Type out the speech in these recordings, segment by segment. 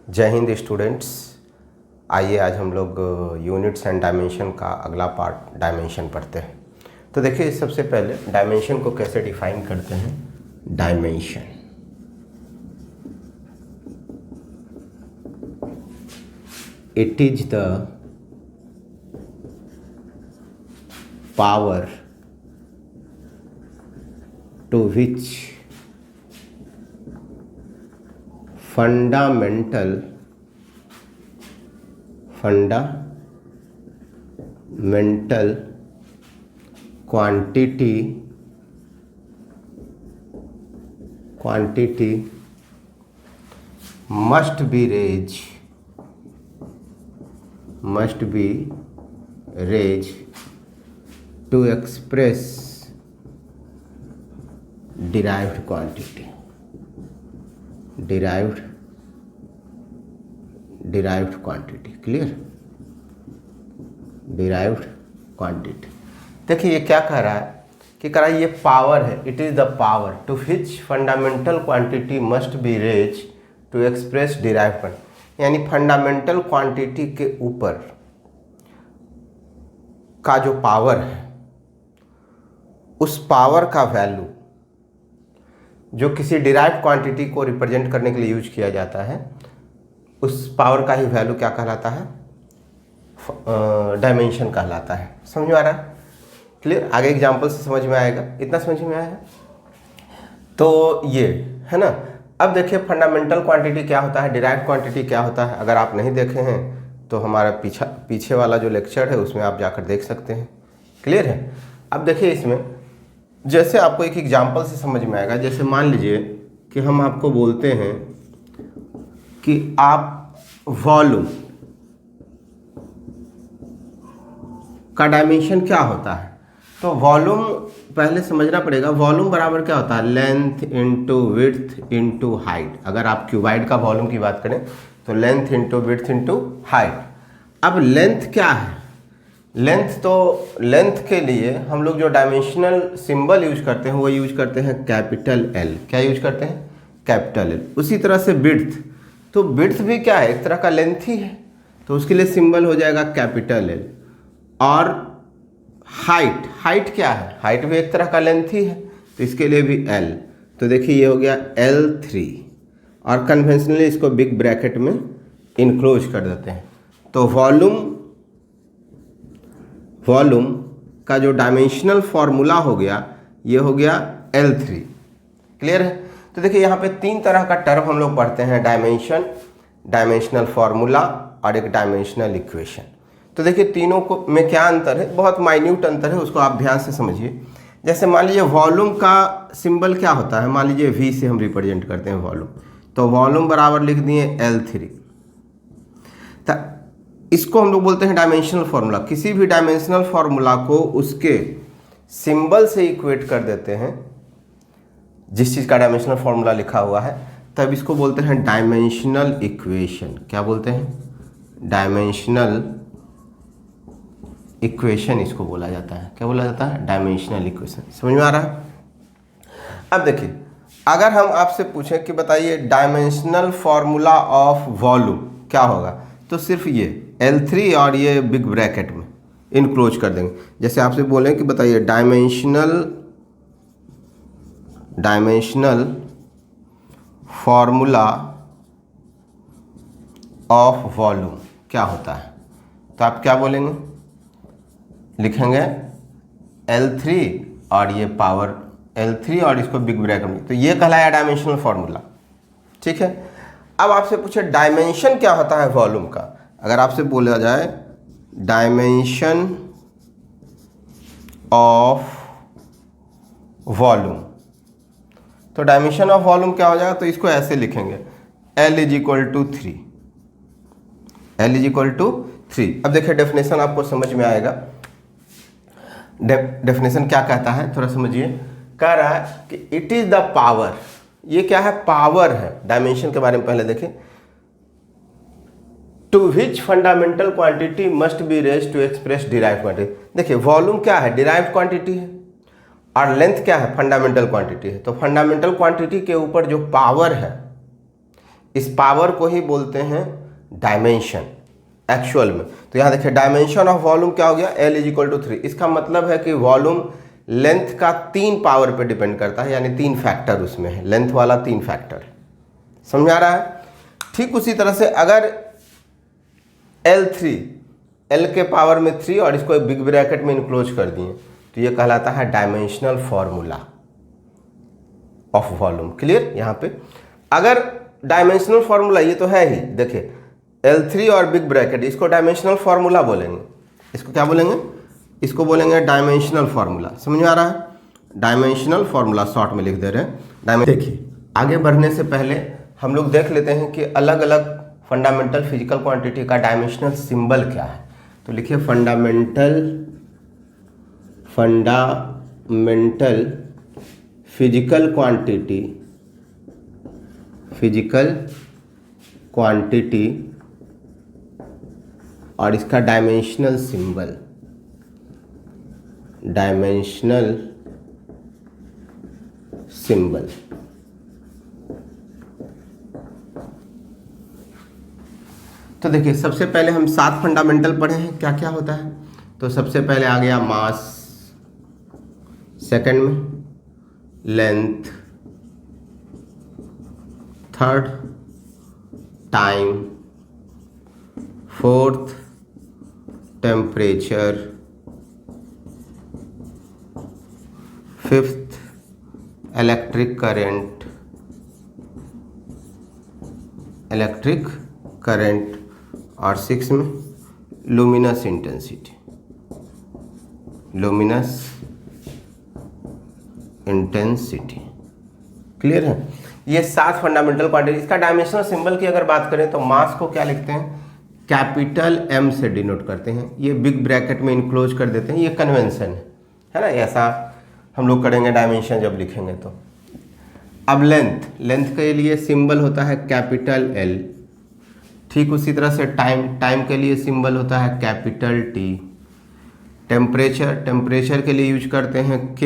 जय हिंद स्टूडेंट्स। आइए आज हम लोग यूनिट्स एंड डायमेंशन का अगला पार्ट डायमेंशन पढ़ते हैं। तो देखिए सबसे पहले डायमेंशन को कैसे डिफाइन करते हैं। Dimension it is the power to which fundamental quantity must be raised to express derived quantity. derived quantity clear. derived quantity देखिए ये क्या कह रहा है कि कह रहा है ये पावर है। It is the power to which fundamental quantity must be raise to express derived quantity, यानी फंडामेंटल क्वांटिटी के ऊपर का जो पावर है उस पावर का वैल्यू जो किसी डिराइव्ड क्वांटिटी को रिप्रेजेंट करने के लिए यूज किया जाता है, उस पावर का ही वैल्यू क्या कहलाता है, डायमेंशन कहलाता है। समझ में आ रहा है? क्लियर। आगे एग्जांपल से समझ में आएगा। इतना समझ में आया है तो ये है ना। अब देखिए फंडामेंटल क्वांटिटी क्या होता है, डिराइव्ड क्वांटिटी क्या होता है। अगर आप नहीं देखे हैं तो हमारा पीछे वाला जो लेक्चर है उसमें आप जाकर देख सकते हैं। क्लियर है। अब देखिए इसमें जैसे आपको एक एग्जाम्पल से समझ में आएगा। जैसे मान लीजिए कि हम आपको बोलते हैं कि आप वॉल्यूम का डायमेंशन क्या होता है, तो वॉल्यूम पहले समझना पड़ेगा। वॉल्यूम बराबर क्या होता है, length into width into height. अगर आप क्यूबाइड का वॉल्यूम की बात करें तो length into width into height. अब लेंथ क्या है, लेंथ के लिए हम लोग जो डायमेंशनल सिंबल यूज करते हैं वो यूज करते हैं कैपिटल एल। क्या यूज करते हैं, कैपिटल एल। उसी तरह से विड्थ, तो विड्थ भी क्या है, एक तरह का लेंथ ही है, तो उसके लिए सिंबल हो जाएगा कैपिटल एल। और हाइट क्या है, हाइट भी एक तरह का लेंथ ही है, तो इसके लिए भी एल। तो देखिए ये हो गया L3 और कन्वेंशनली इसको बिग ब्रैकेट में इनक्लोज कर देते हैं। तो वॉल्यूम का जो डायमेंशनल फॉर्मूला हो गया ये हो गया L3। क्लियर है। तो देखिए यहाँ पे तीन तरह का टर्म हम लोग पढ़ते हैं, डायमेंशनल फॉर्मूला और एक डायमेंशनल इक्वेशन। तो देखिए तीनों को में क्या अंतर है, बहुत माइन्यूट अंतर है, उसको आप ध्यान से समझिए। जैसे मान लीजिए वॉल्यूम का सिंबल क्या होता है, मान लीजिए V से हम रिप्रेजेंट करते हैं वॉल्यूम, तो वॉल्यूम बराबर लिख दिए L3। इसको हम लोग बोलते हैं डायमेंशनल फॉर्मूला। किसी भी डायमेंशनल फॉर्मूला को उसके सिंबल से इक्वेट कर देते हैं, जिस चीज़ का डायमेंशनल फॉर्मूला लिखा हुआ है, तब इसको बोलते हैं डायमेंशनल इक्वेशन। क्या बोलते हैं, डायमेंशनल इक्वेशन इसको बोला जाता है। क्या बोला जाता है, डायमेंशनल इक्वेशन। समझ में आ रहा है। अब देखिए अगर हम आपसे पूछें कि बताइए डायमेंशनल फॉर्मूला ऑफ वॉल्यूम क्या होगा, तो सिर्फ ये L3 और ये बिग ब्रैकेट में इनक्लोज कर देंगे। जैसे आपसे बोलें कि बताइए डायमेंशनल फॉर्मूला ऑफ वॉल्यूम क्या होता है, तो आप क्या बोलेंगे, लिखेंगे L3 और ये पावर L3 और इसको बिग ब्रैकेट में, तो ये कहलाया डायमेंशनल फॉर्मूला। ठीक है। अब आपसे पूछे डायमेंशन क्या होता है वॉल्यूम का, अगर आपसे बोला जाए डायमेंशन ऑफ वॉल्यूम, तो डायमेंशन ऑफ वॉल्यूम क्या हो जाएगा, तो इसको ऐसे लिखेंगे L = 3। L = 3। अब देखिए डेफिनेशन आपको समझ में आएगा। डेफिनेशन क्या कहता है, थोड़ा समझिए। कह रहा है कि इट इज द पावर, ये क्या है, पावर है। डायमेंशन के बारे में पहले देखें। To which fundamental quantity must be raise to express derived quantity. देखिए वॉल्यूम क्या है, डिराइव्ड क्वांटिटी है, और लेंथ क्या है, फंडामेंटल क्वांटिटी है। तो फंडामेंटल क्वांटिटी के ऊपर जो पावर है इस पावर को ही बोलते हैं डायमेंशन एक्चुअल में। तो यहाँ देखिए डायमेंशन ऑफ वॉल्यूम क्या हो गया, L इज इक्वल टू 3। इसका मतलब है कि वॉल्यूम लेंथ का 3 पावर पे डिपेंड करता है, यानी 3 फैक्टर उसमें है, लेंथ वाला 3 फैक्टर। समझ आ रहा है? ठीक उसी तरह से अगर L3 L के पावर में 3 और इसको एक बिग ब्रैकेट में इनक्लोज कर दिए तो ये कहलाता है dimensional formula of volume. Clear? यहाँ पे अगर डायमेंशनल फॉर्मूला ये तो है ही, देखिए L3 और बिग ब्रैकेट इसको डायमेंशनल फॉर्मूला बोलेंगे। इसको क्या बोलेंगे? इसको बोलेंगे डायमेंशनल फॉर्मूला। समझ में आ रहा है? डायमेंशनल फॉर्मूला शॉर्ट में लिख दे रहे हैं। देखिए आगे बढ़ने से पहले हम लोग देख लेते हैं कि अलग अलग फंडामेंटल फिजिकल क्वांटिटी का डायमेंशनल सिंबल क्या है। तो लिखिए फंडामेंटल फिजिकल क्वांटिटी और इसका डायमेंशनल सिंबल, तो देखिए सबसे पहले हम 7 फंडामेंटल पढ़े हैं, क्या क्या होता है। तो सबसे पहले आ गया मास, सेकंड में length, third time, fourth temperature, fifth electric current और 6 में लुमिनस इंटेंसिटी। क्लियर है? ये 7 फंडामेंटल क्वांटिटी। इसका डायमेंशनल सिंबल की अगर बात करें तो मास को क्या लिखते हैं, कैपिटल M से डिनोट करते हैं, ये बिग ब्रैकेट में इनक्लोज कर देते हैं, ये कन्वेंशन है ना। ऐसा हम लोग करेंगे डायमेंशन जब लिखेंगे तो। अब लेंथ के लिए सिंबल होता है कैपिटल L। ठीक उसी तरह से टाइम के लिए सिंबल होता है कैपिटल T। टेम्परेचर के लिए यूज करते हैं K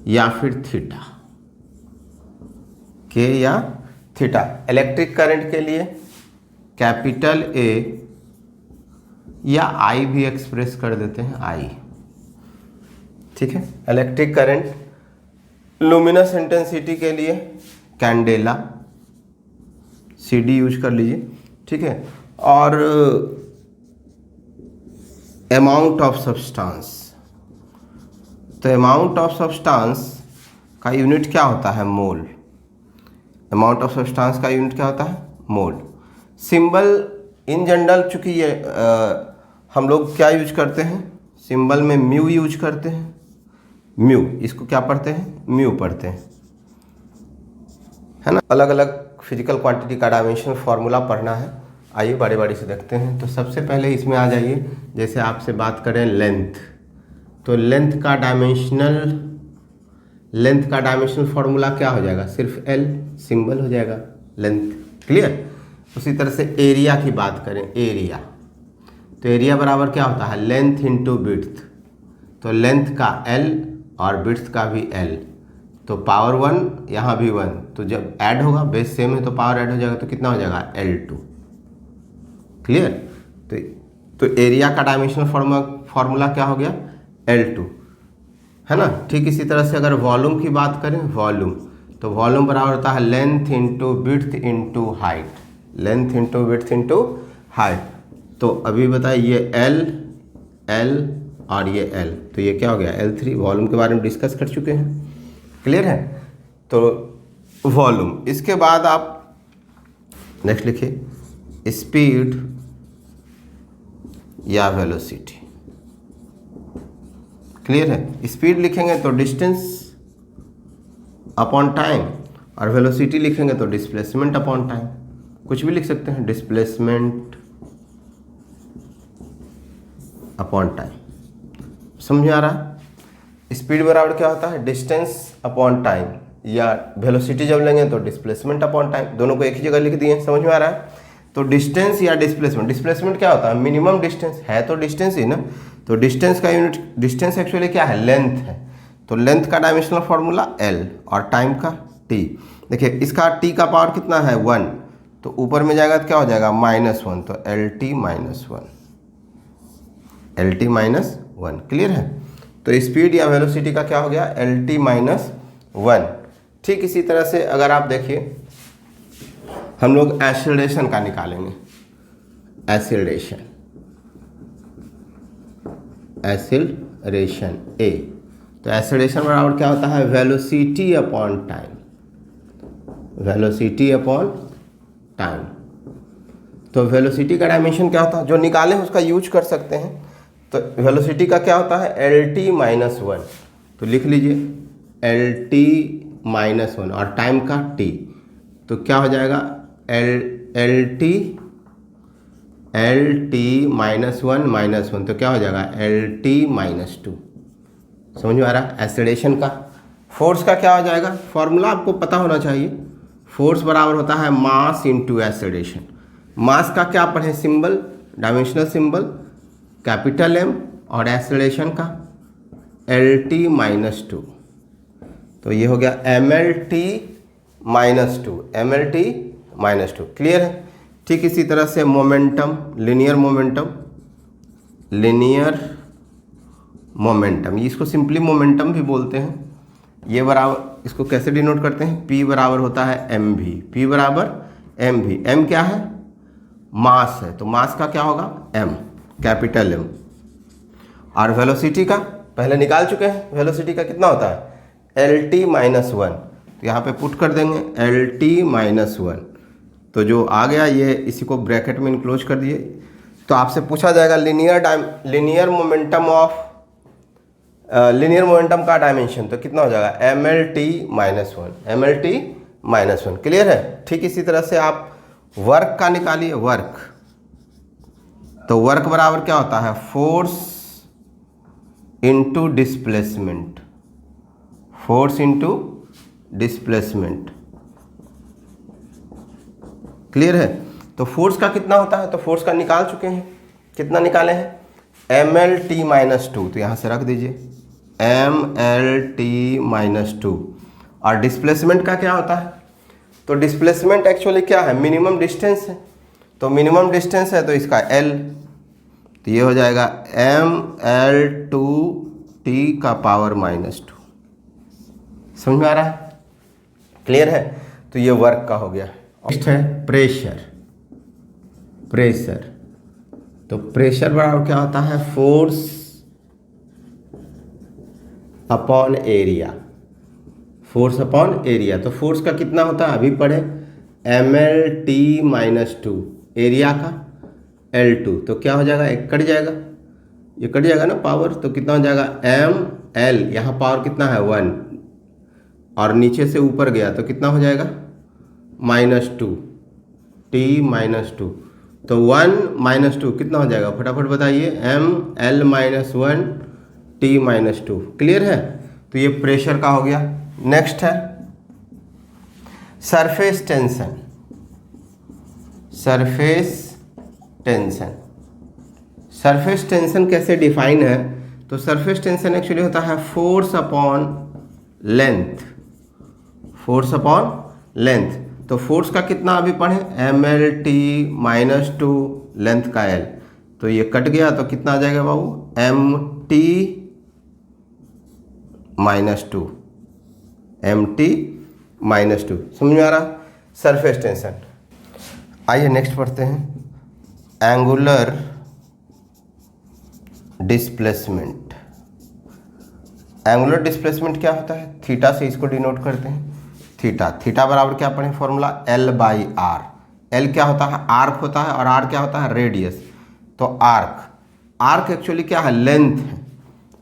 या फिर थीटा, K या थीटा। इलेक्ट्रिक करंट के लिए कैपिटल A या I भी एक्सप्रेस कर देते हैं, I। ठीक है? इलेक्ट्रिक करंट, लुमिनस इंटेंसिटी के लिए कैंडेला, CD यूज कर लीजिए। ठीक है? और अमाउंट ऑफ सब्सटेंस, तो अमाउंट ऑफ सब्सटेंस का यूनिट क्या होता है, मोल। अमाउंट ऑफ सब्सटेंस का यूनिट क्या होता है, मोल। सिंबल इन जनरल चूंकि ये हम लोग क्या यूज करते हैं, सिंबल में म्यू यूज करते हैं। म्यू, इसको क्या पढ़ते हैं, म्यू पढ़ते हैं, है ना। अलग अलग फिजिकल क्वांटिटी का डायमेंशनल फार्मूला पढ़ना है। आइए बारी बारी से देखते हैं। तो सबसे पहले इसमें आ जाइए, जैसे आपसे बात करें लेंथ, तो लेंथ का डायमेंशनल फार्मूला क्या हो जाएगा, सिर्फ L सिंबल हो जाएगा, लेंथ। क्लियर? उसी तरह से एरिया की बात करें, एरिया, तो एरिया बराबर क्या होता है, लेंथ इंटू विड्थ। तो लेंथ का L और विड्थ का भी L, तो पावर 1, यहाँ भी 1, तो जब ऐड होगा बेस सेम है तो पावर ऐड हो जाएगा, तो कितना हो जाएगा, L2। क्लियर? तो एरिया का डायमेंशनल फार्मूला क्या हो गया, L2, है ना। ठीक इसी तरह से अगर वॉल्यूम की बात करें, वॉल्यूम, तो वॉल्यूम बराबर होता है length into width into height, length into width into height. तो अभी बताइए L और ये L, तो ये क्या हो गया, L3। वॉल्यूम के बारे में डिस्कस कर चुके हैं। क्लियर है? तो वॉल्यूम। इसके बाद आप नेक्स्ट लिखिए स्पीड या वेलोसिटी। क्लियर है? स्पीड लिखेंगे तो डिस्टेंस अपॉन टाइम, और वेलोसिटी लिखेंगे तो डिस्प्लेसमेंट अपॉन टाइम। कुछ भी लिख सकते हैं, डिस्प्लेसमेंट अपॉन टाइम। समझ में आ रहा है? स्पीड बराबर क्या होता है, डिस्टेंस अपॉन टाइम, या वेलोसिटी जब लेंगे तो डिस्प्लेसमेंट अपॉन टाइम। दोनों को एक ही जगह लिख दिए। समझ में आ रहा है? तो डिस्टेंस या डिस्प्लेसमेंट क्या होता है, मिनिमम डिस्टेंस है, तो डिस्टेंस ही ना। तो डिस्टेंस का यूनिट, डिस्टेंस एक्चुअली क्या है, लेंथ है। तो लेंथ का डायमेंशनल फार्मूला L, और टाइम का टी। देखिए इसका टी का पावर कितना है 1, तो ऊपर में जाएगा तो क्या हो जाएगा -1, तो L T minus one, L T minus one. Clear है। तो स्पीड या वेलोसिटी का क्या हो गया एल टी माइनस वन। ठीक इसी तरह से अगर आप देखिए हम लोग एक्सीलरेशन का निकालेंगे, एक्सीलरेशन, एक्सीलरेशन ए, तो एक्सीलरेशन बराबर क्या होता है velocity upon time, velocity upon time. तो वेलोसिटी का डायमेंशन क्या होता है, जो निकाले उसका यूज कर सकते हैं। तो वेलोसिटी का क्या होता है एल टी माइनस वन, तो लिख लीजिए एल टी माइनस वन, और टाइम का टी, तो क्या हो जाएगा एल टी माइनस वन, तो क्या हो जाएगा एल टी माइनस टू। समझ में आ रहा है। एक्सीलरेशन का, फोर्स का क्या हो जाएगा, फॉर्मूला आपको पता होना चाहिए। फोर्स बराबर होता है मास इंटू एक्सीलरेशन। मास का क्या पढ़े symbol, dimensional symbol capital M, और एक्सीलरेशन का एल टी माइनस टू, तो ये हो गया M L T minus two, M L T minus two. Clear है। ठीक इसी तरह से momentum, linear momentum, linear momentum, इसको सिंपली मोमेंटम भी बोलते हैं। ये बराबर, इसको कैसे डिनोट करते हैं, P बराबर होता है एम वी, P बराबर एम वी। एम क्या है मास है, तो मास का क्या होगा m, कैपिटल M। और वेलोसिटी का पहले निकाल चुके हैं, वेलोसिटी का कितना होता है एल टी माइनस वन, तो यहाँ पे पुट कर देंगे एल टी माइनस वन, तो जो आ गया ये इसी को ब्रैकेट में इनक्लोज कर दिए। तो आपसे पूछा जाएगा linear momentum of linear momentum का डायमेंशन, तो कितना हो जाएगा M L T minus one, M L T minus one. Clear है। ठीक इसी तरह से आप वर्क का निकालिए, वर्क, तो वर्क बराबर क्या होता है force into displacement, force into displacement. Clear है। तो फोर्स का कितना होता है, तो फोर्स का निकाल चुके हैं, कितना निकाले हैं M L T minus two, तो यहाँ से रख दीजिए M L T minus two. और डिस्प्लेसमेंट का क्या होता है, तो डिस्प्लेसमेंट एक्चुअली क्या है मिनिमम डिस्टेंस है, तो मिनिमम डिस्टेंस है तो इसका एल, तो ये हो जाएगा एम एल टू टी का पावर माइनस टू। समझ में आ रहा है। क्लियर है। तो ये वर्क का हो गया। नेक्स्ट है प्रेशर, प्रेशर, तो प्रेशर बराबर क्या होता है force upon area, force upon area. तो फोर्स का कितना होता है अभी पढ़े M L T minus two, area का एल टू, तो क्या हो जाएगा एक कट जाएगा, ये कट जाएगा ना पावर, तो कितना हो जाएगा एम एल, यहाँ पावर कितना है 1, और नीचे से ऊपर गया तो कितना हो जाएगा minus two, T minus two, तो 1 माइनस टू कितना हो जाएगा फटाफट बताइए M L minus one T minus two. Clear है। तो ये प्रेशर का हो गया। नेक्स्ट है surface tension, surface tension. Surface tension कैसे डिफाइन है, तो सरफेस टेंशन एक्चुअली होता है force upon length, force upon length. तो फोर्स का कितना अभी पढ़े M L T minus two, length का एल, तो ये कट गया तो कितना आ जाएगा बाबू M T minus two, M T minus two. समझ में आ रहा सरफेस टेंशन। आइए नेक्स्ट पढ़ते हैं एंगुलर डिस्प्लेसमेंट। एंगुलर डिस्प्लेसमेंट क्या होता है, थीटा से इसको डिनोट करते हैं। थीटा, थीटा बराबर क्या पढ़े formula L by R. L क्या होता है आर्क होता है, और आर क्या होता है रेडियस। तो आर्क, आर्क एक्चुअली क्या है लेंथ है।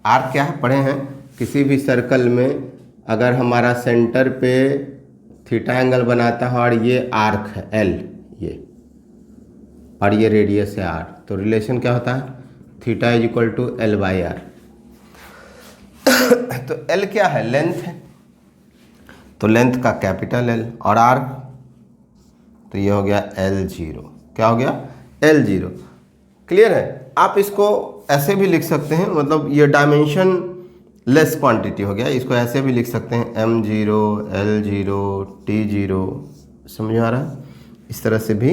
आर्क क्या है पढ़े हैं किसी भी सर्कल में अगर हमारा सेंटर पे थीटा एंगल बनाता है और ये आर्क है एल, ये और ये रेडियस है आर, तो रिलेशन क्या होता है theta is equal to L by R. तो एल क्या है लेंथ है, तो लेंथ का कैपिटल एल, और आर तो ये हो गया एल जीरो। क्या हो गया एल जीरो। क्लियर है। आप इसको ऐसे भी लिख सकते हैं, मतलब ये डायमेंशन लेस क्वांटिटी हो गया। इसको ऐसे भी लिख सकते हैं m0 l0 t0, समझ में आ रहा है? इस तरह से भी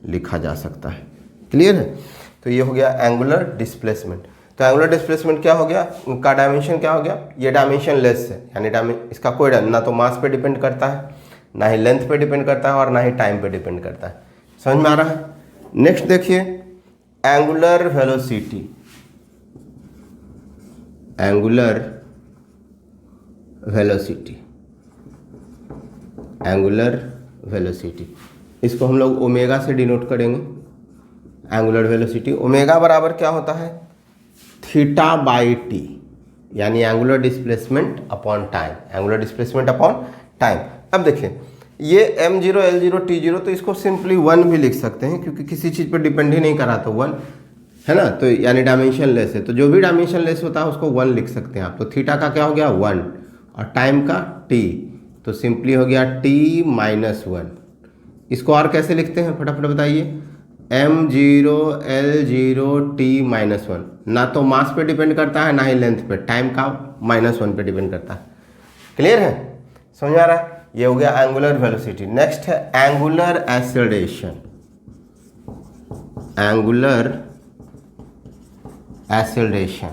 लिखा जा सकता है। क्लियर है? तो ये हो गया एंगुलर डिस्प्लेसमेंट। तो एंगुलर डिस्प्लेसमेंट क्या हो गया, उनका डायमेंशन क्या हो गया, ये डायमेंशन लेस है, यानी इसका कोई ना तो मास पे डिपेंड करता है, ना ही लेंथ पे डिपेंड करता है, और ना ही टाइम पे डिपेंड करता है। समझ में आ रहा है? नेक्स्ट देखिए angular velocity. Angular velocity, angular velocity, इसको हम लोग ओमेगा से डिनोट करेंगे। एंगुलर वेलोसिटी ओमेगा बराबर क्या होता है, थीटा बाई टी, यानी angular displacement upon time, angular displacement upon time. अब देखिए ये m0 l0 t0, तो इसको सिंपली 1 भी लिख सकते हैं, क्योंकि किसी चीज़ पर डिपेंड ही नहीं करा, तो 1 है ना, तो यानी डायमेंशन लेस है, तो जो भी डायमेंशन लेस होता है उसको 1 लिख सकते हैं आप। तो थीटा का क्या हो गया 1, और टाइम का t, तो सिंपली हो गया t-1। इसको और कैसे लिखते हैं फटाफट बताइए, m0 l0 t-1, ना तो मास पे डिपेंड करता है ना ही लेंथ पे, टाइम का -1 पे डिपेंड करता है। क्लियर है? समझ आ रहा है? ये हो गया एंगुलर वेलोसिटी। नेक्स्ट है angular acceleration. Angular acceleration,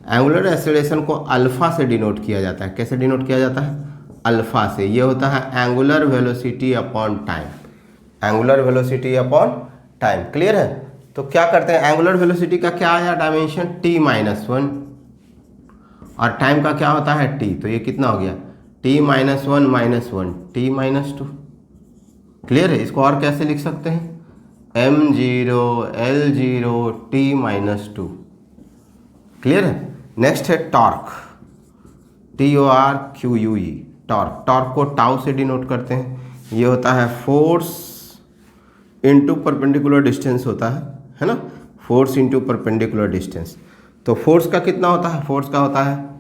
angular acceleration को अल्फा से डिनोट किया जाता है। कैसे डिनोट किया जाता है, अल्फा से। ये होता है angular velocity upon time, angular velocity upon time. Clear है? तो क्या करते हैं, एंगुलर वेलोसिटी का क्या आया डायमेंशन t-1, और टाइम का क्या होता है t, तो ये कितना हो गया t-1 -1 t-2। क्लियर है? इसको और कैसे लिख सकते हैं, m0 l0 t-2। क्लियर है? नेक्स्ट है टॉर्क, TORQUE, टॉर्क। टॉर्क को टाउ से डिनोट करते हैं। ये होता है फोर्स इंटू परपेंडिकुलर डिस्टेंस होता है ना, फोर्स इंटू परपेंडिकुलर डिस्टेंस। तो फोर्स का कितना होता है, फोर्स का होता है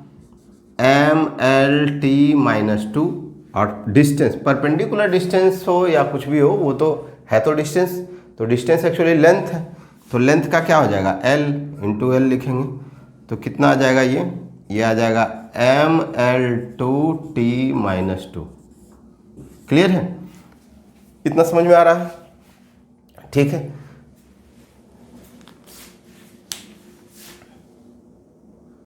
mlt-2, और डिस्टेंस परपेंडिकुलर डिस्टेंस हो या कुछ भी हो, वो तो है तो डिस्टेंस, तो डिस्टेंस एक्चुअली लेंथ है, तो लेंथ का क्या हो जाएगा l इंटू एल लिखेंगे, तो कितना आ जाएगा ये आ जाएगा ml2t-2। क्लियर है? इतना समझ में आ रहा है? ठीक है।